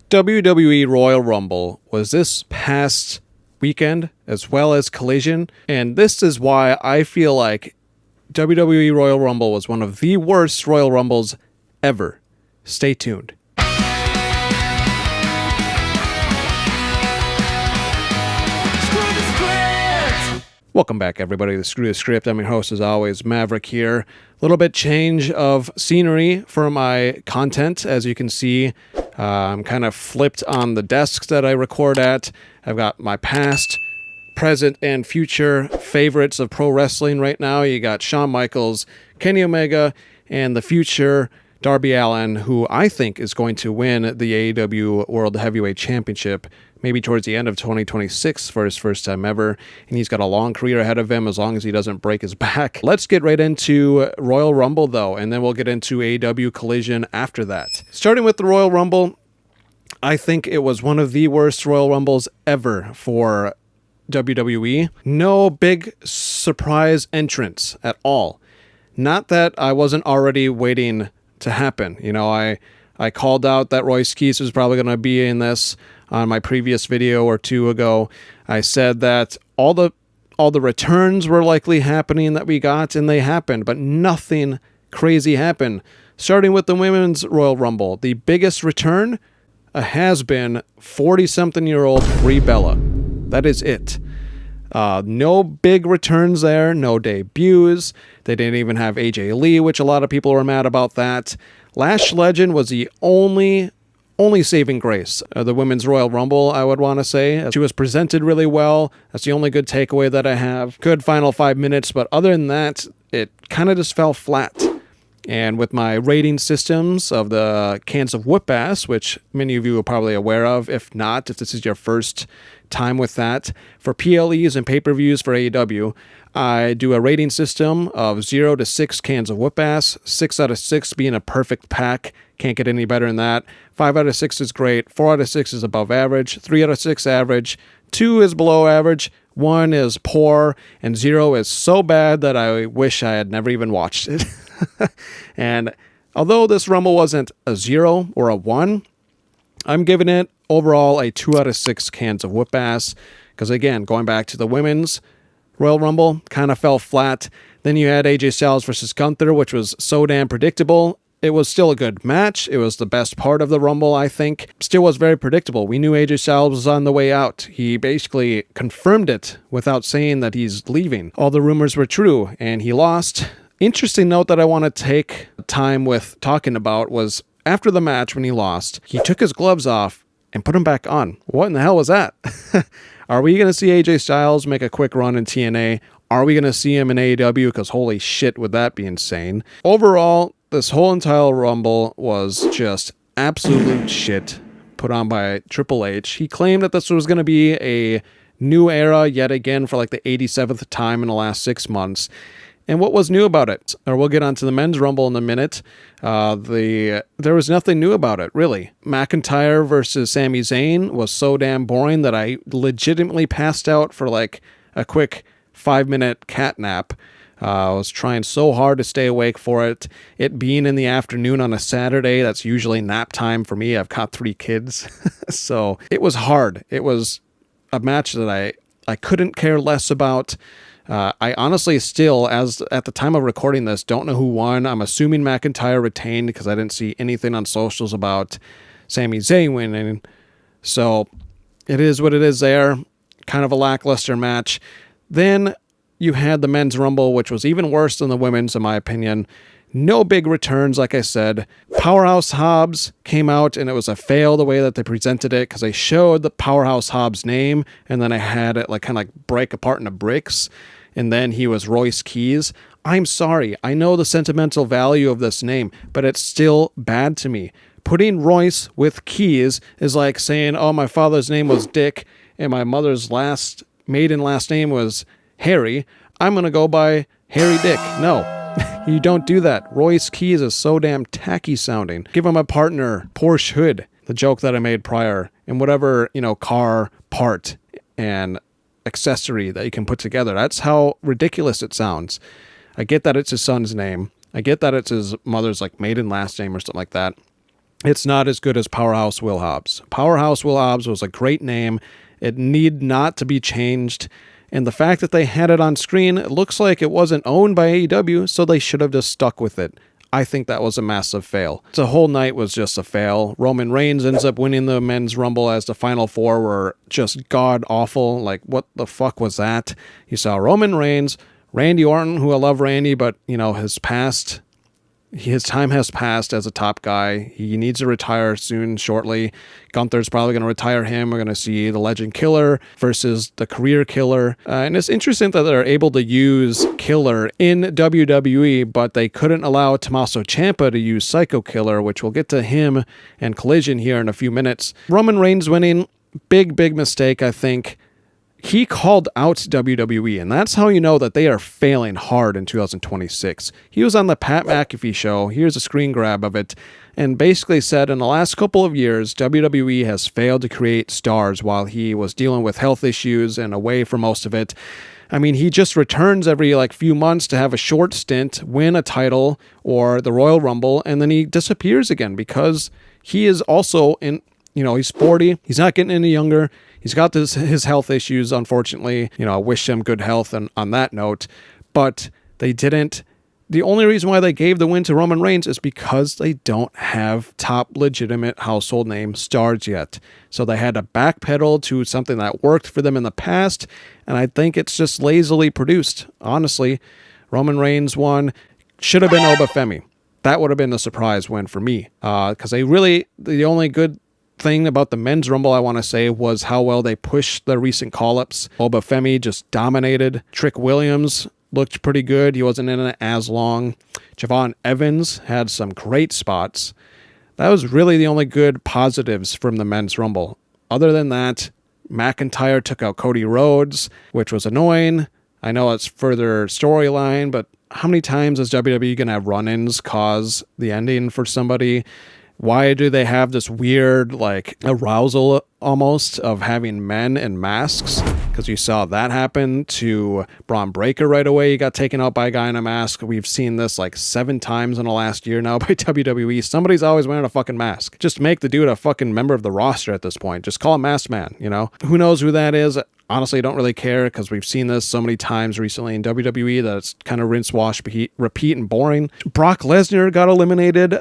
WWE Royal Rumble was this past weekend as well as Collision, and this is why I feel like WWE Royal Rumble was one of the worst Royal Rumbles ever. Stay tuned. Welcome back, everybody, to Screw the Script. I'm your host, as always, Maverick here. A little bit change of scenery for my content. As you can see, I'm kind of flipped on the desks that I record at. I've got my past, present, and future favorites of pro wrestling right now. You got Shawn Michaels, Kenny Omega, and the future Darby Allin, who I think is going to win the AEW World Heavyweight Championship maybe towards the end of 2026 for his first time ever, and he's got a long career ahead of him as long as he doesn't break his back. Let's get right into Royal Rumble, though, and then we'll get into AEW Collision after that. Starting with the Royal Rumble, I think it was one of the worst Royal Rumbles ever for WWE. No big surprise entrance at all. Not that I wasn't already waiting to happen. You know, I called out that Royce Keys was probably going to be in this on my previous video or two ago. I said that all the returns were likely happening that we got, and they happened, but nothing crazy happened. Starting with the Women's Royal Rumble, the biggest return has been 40-something-year-old Brie Bella. That is it. No big returns there, no debuts. They didn't even have AJ Lee, which a lot of people were mad about that. Lash Legend was the only saving grace of the Women's Royal Rumble, I would want to say. She was presented really well. That's the only good takeaway that I have. Good final 5 minutes, but other than that, it kind of just fell flat. And with my rating systems of the cans of whoop ass, which many of you are probably aware of, if not, if this is your first time with that, for PLEs and pay-per-views for AEW, I do a rating system of 0 to 6 cans of whoop ass, 6 out of 6 being a perfect pack. Can't get any better than that. 5 out of 6 is great. 4 out of 6 is above average. 3 out of 6 average. 2 is below average. 1 is poor. And 0 is so bad that I wish I had never even watched it. And although this Rumble wasn't a 0 or a 1, I'm giving it overall a 2 out of 6 cans of whoop ass. Because again, going back to the Women's Royal Rumble, kind of fell flat. Then you had AJ Styles versus Gunther, which was so damn predictable. It was still a good match. It was the best part of the Rumble, I think. Still was very predictable. We knew AJ Styles was on the way out. He basically confirmed it without saying that he's leaving. All the rumors were true, and he lost. Interesting note that I want to take time with talking about was after the match when he lost, he took his gloves off and put them back on. What in the hell was that? Are we going to see AJ Styles make a quick run in TNA? Are we going to see him in AEW? Because holy shit, would that be insane. Overall, this whole entire Rumble was just absolute shit put on by Triple H. He claimed that this was going to be a new era yet again for like the 87th time in the last 6 months. And what was new about it? Or we'll get on to the Men's Rumble in a minute. There was nothing new about it, really. McIntyre versus Sami Zayn was so damn boring that I legitimately passed out for like a quick 5-minute cat nap. I was trying so hard to stay awake for it. It being in the afternoon on a Saturday, that's usually nap time for me. I've got 3 kids. So it was hard. It was a match that I couldn't care less about. I honestly still, as at the time of recording this, don't know who won. I'm assuming McIntyre retained because I didn't see anything on socials about Sami Zayn winning. So it is what it is there. Kind of a lackluster match. Then you had the Men's Rumble, which was even worse than the Women's, in my opinion. No big returns, like I said. Powerhouse Hobbs came out, and it was a fail the way that they presented it, because they showed the Powerhouse Hobbs name, and then I had it like kind of like break apart into bricks, and then he was Royce Keys. I'm sorry, I know the sentimental value of this name, but it's still bad to me. Putting Royce with Keys is like saying, oh, my father's name was Dick, and my mother's maiden last name was Harry. I'm going to go by Harry Dick. No. You don't do that. Royce Keys is so damn tacky sounding. Give him a partner, Porsche Hood, the joke that I made prior, and whatever, car part and accessory that you can put together. That's how ridiculous it sounds. I get that it's his son's name. I get that it's his mother's maiden last name or something like that. it's not as good as Powerhouse Will Hobbs. Powerhouse Will Hobbs was a great name. It need not to be changed. And the fact that they had it on screen, it looks like it wasn't owned by AEW, so they should have just stuck with it. I think that was a massive fail. The whole night was just a fail. Roman Reigns ends up winning the Men's Rumble as the Final Four were just god-awful. Like, what the fuck was that? You saw Roman Reigns, Randy Orton, who I love Randy, but, you know, his time has passed as a top guy. He needs to retire soon, shortly. Gunther's probably going to retire him. We're going to see the Legend Killer versus the Career Killer. And it's interesting that they're able to use Killer in WWE, but they couldn't allow Tommaso Ciampa to use Psycho Killer, which we'll get to him and Collision here in a few minutes. Roman Reigns winning, big mistake, I think. He called out WWE, and that's how you know that they are failing hard in 2026. He was on the Pat McAfee show, here's a screen grab of it, and basically said in the last couple of years, WWE has failed to create stars while he was dealing with health issues and away for most of it. I mean, he just returns every few months to have a short stint, win a title or the Royal Rumble, and then he disappears again because he is also in, he's 40, he's not getting any younger. He's got his health issues, unfortunately. I wish him good health and on that note, but they didn't. The only reason why they gave the win to Roman Reigns is because they don't have top legitimate household name stars yet. So they had to backpedal to something that worked for them in the past, and I think it's just lazily produced. Honestly, Roman Reigns won. Should have been Obafemi. That would have been the surprise win for me. Because the only good thing about the Men's Rumble I want to say was how well they pushed the recent call-ups. Obafemi just dominated. Trick Williams looked pretty good. He wasn't in it as long. Javon Evans had some great spots. That was really the only good positives from the Men's Rumble. Other than that, McIntyre took out Cody Rhodes, which was annoying. I know it's further storyline, but how many times is WWE going to have run-ins cause the ending for somebody? Why do they have this weird, arousal almost of having men in masks? Because you saw that happen to Braun Breaker right away. He got taken out by a guy in a mask. We've seen this 7 times in the last year now by WWE. Somebody's always wearing a fucking mask. Just make the dude a fucking member of the roster at this point. Just call him Masked Man, Who knows who that is? Honestly, I don't really care because we've seen this so many times recently in WWE that it's kind of rinse, wash, repeat, and boring. Brock Lesnar got eliminated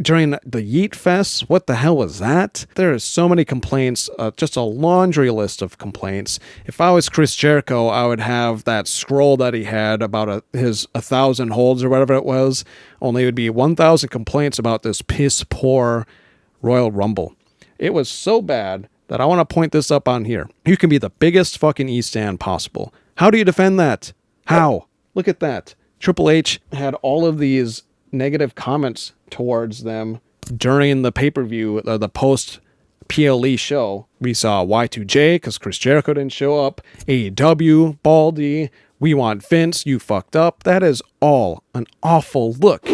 during the Yeet Fest. What the hell was that? There are so many complaints, just a laundry list of complaints. If I was Chris Jericho, I would have that scroll that he had about his 1,000 holds or whatever it was, only it would be 1,000 complaints about this piss poor Royal Rumble. It was so bad that I want to point this up on here. You can be the biggest fucking E-stand possible. How do you defend that? How? Look at that. Triple H had all of these negative comments towards them during the pay-per-view, the post-PLE show. We saw Y2J because Chris Jericho didn't show up, AEW, Baldy, we want Vince, you fucked up. That is all an awful look.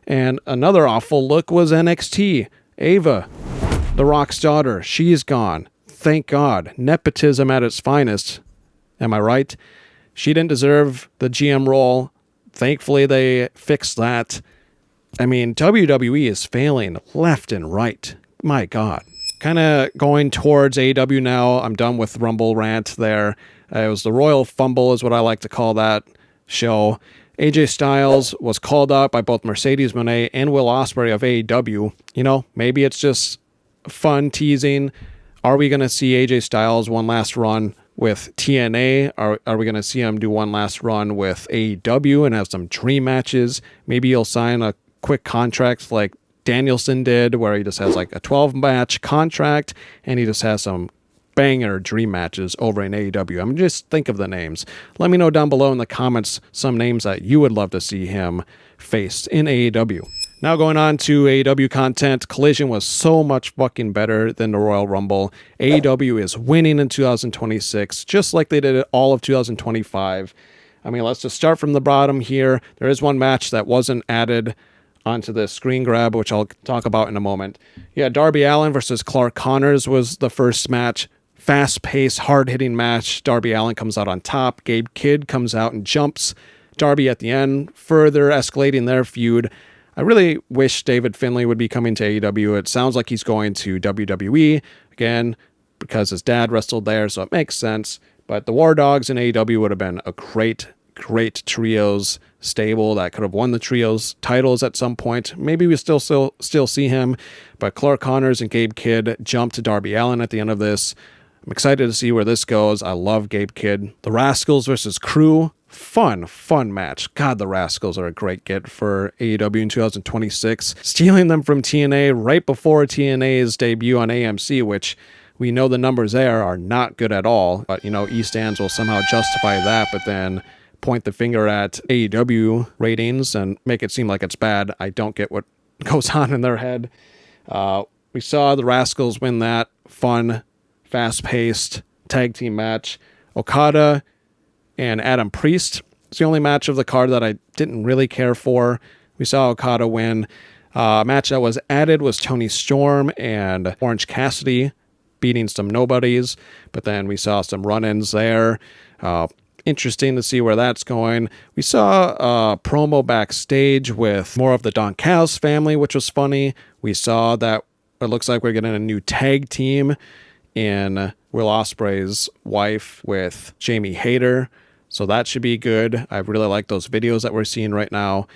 And another awful look was NXT. Ava, The Rock's daughter, she's gone. Thank God. Nepotism at its finest. Am I right? She didn't deserve the GM role. Thankfully, they fixed that. I mean, WWE is failing left and right. My God. Kind of going towards AEW now. I'm done with Rumble rant there. It was the Royal Fumble is what I like to call that show. AJ Styles was called out by both Mercedes Moné and Will Ospreay of AEW. Maybe it's just fun teasing. Are we going to see AJ Styles one last run with TNA? Are we going to see him do one last run with AEW and have some dream matches? Maybe he'll sign a quick contract like Danielson did, where he just has a 12-match contract and he just has some banger dream matches over in AEW. Just think of the names. Let me know down below in the comments some names that you would love to see him face in AEW. Now going on to AEW content, Collision was so much fucking better than the Royal Rumble. AEW is winning in 2026, just like they did it all of 2025. Let's just start from the bottom here. There is one match that wasn't added onto the screen grab, which I'll talk about in a moment. Yeah, Darby Allin versus Clark Connors was the first match. Fast-paced, hard-hitting match. Darby Allin comes out on top. Gabe Kidd comes out and jumps Darby at the end, further escalating their feud. I really wish David Finlay would be coming to AEW. It sounds like he's going to WWE again because his dad wrestled there, so it makes sense. But the War Dogs in AEW would have been a great trios stable that could have won the trios titles at some point. Maybe we still see him, but Clark Connors and Gabe Kidd jumped to Darby Allin at the end of this. I'm excited to see where this goes. I love Gabe Kidd. The Rascals versus Crew. Fun match. God, the Rascals are a great get for AEW in 2026. Stealing them from TNA right before TNA's debut on AMC, which we know the numbers there are not good at all. But, East Ends will somehow justify that, but then point the finger at AEW ratings and make it seem like it's bad. I don't get what goes on in their head. We saw the Rascals win that fun, fast-paced tag team match. Okada and Adam Priest. It's the only match of the card that I didn't really care for. We saw Okada win. A match that was added was Tony Storm and Orange Cassidy beating some nobodies, but then we saw some run-ins there. Interesting to see where that's going. We saw a promo backstage with more of the Don Callis family, which was funny. We saw that it looks like we're getting a new tag team in Will Ospreay's wife with Jamie Hayter. So that should be good. I really like those videos that we're seeing right now.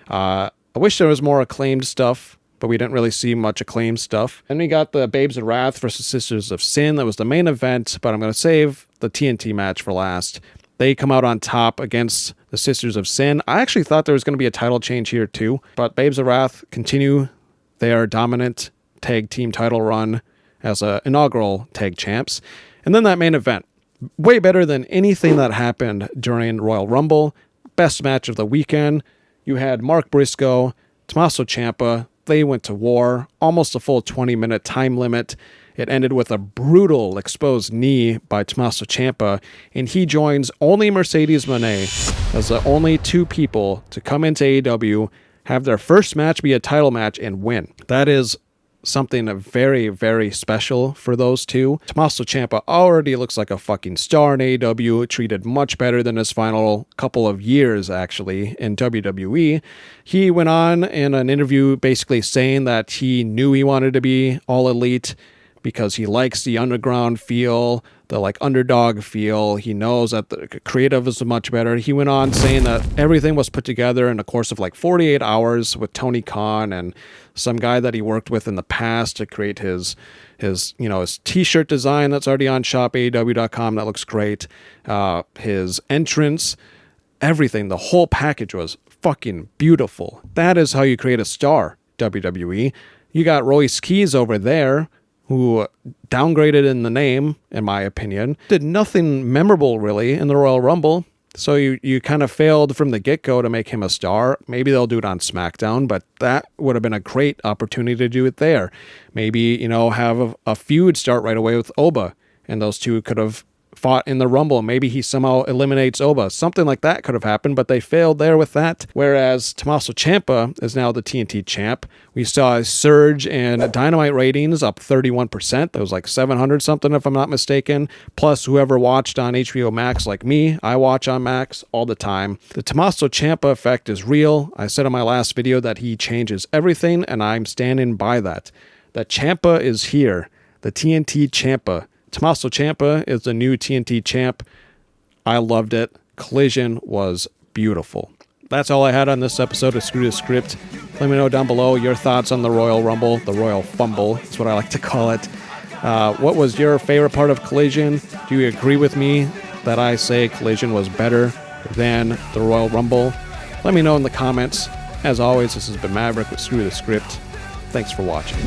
I wish there was more Acclaimed stuff, but we didn't really see much Acclaimed stuff. And we got the Babes of Wrath versus Sisters of Sin. That was the main event, but I'm going to save the TNT match for last. They come out on top against the Sisters of Sin. I actually thought there was going to be a title change here too, but Babes of Wrath continue their dominant tag team title run as inaugural tag champs. And then that main event, way better than anything that happened during Royal Rumble. Best match of the weekend. You had Mark Briscoe, Tommaso Ciampa. They went to war, almost a full 20-minute time limit. It ended with a brutal exposed knee by Tommaso Ciampa, and he joins only Mercedes Moné as the only two people to come into AEW, have their first match be a title match, and win. That is something very, very special for those two. Tommaso Ciampa already looks like a fucking star in AEW, treated much better than his final couple of years, actually, in WWE. He went on in an interview basically saying that he knew he wanted to be All Elite because he likes the underground feel, the underdog feel. He knows that the creative is much better. He went on saying that everything was put together in the course of 48 hours with Tony Khan and some guy that he worked with in the past to create his t-shirt design that's already on shopaew.com. That looks great. His entrance, everything, the whole package was fucking beautiful. That is how you create a star, WWE. You got Royce Keys over there, who downgraded in the name, in my opinion. Did nothing memorable, really, in the Royal Rumble. So you kind of failed from the get-go to make him a star. Maybe they'll do it on SmackDown, but that would have been a great opportunity to do it there. Maybe, have a feud start right away with Oba, and those two could have fought in the Rumble. Maybe he somehow eliminates Oba. Something like that could have happened, but they failed there with that. Whereas Tommaso Ciampa is now the TNT champ. We saw a surge in Dynamite ratings, up 31%. That was 700 something, if I'm not mistaken. Plus, whoever watched on HBO Max like me, I watch on Max all the time. The Tommaso Ciampa effect is real. I said in my last video that he changes everything, and I'm standing by that. That Ciampa is here. The TNT Ciampa. Tommaso Ciampa is the new TNT champ. I loved it. Collision was beautiful. That's all I had on this episode of Screw the Script. Let me know down below your thoughts on the Royal Rumble, the Royal Fumble. That's what I like to call it. What was your favorite part of Collision? Do you agree with me that I say Collision was better than the Royal Rumble? Let me know in the comments. As always, this has been Maverick with Screw the Script. Thanks for watching.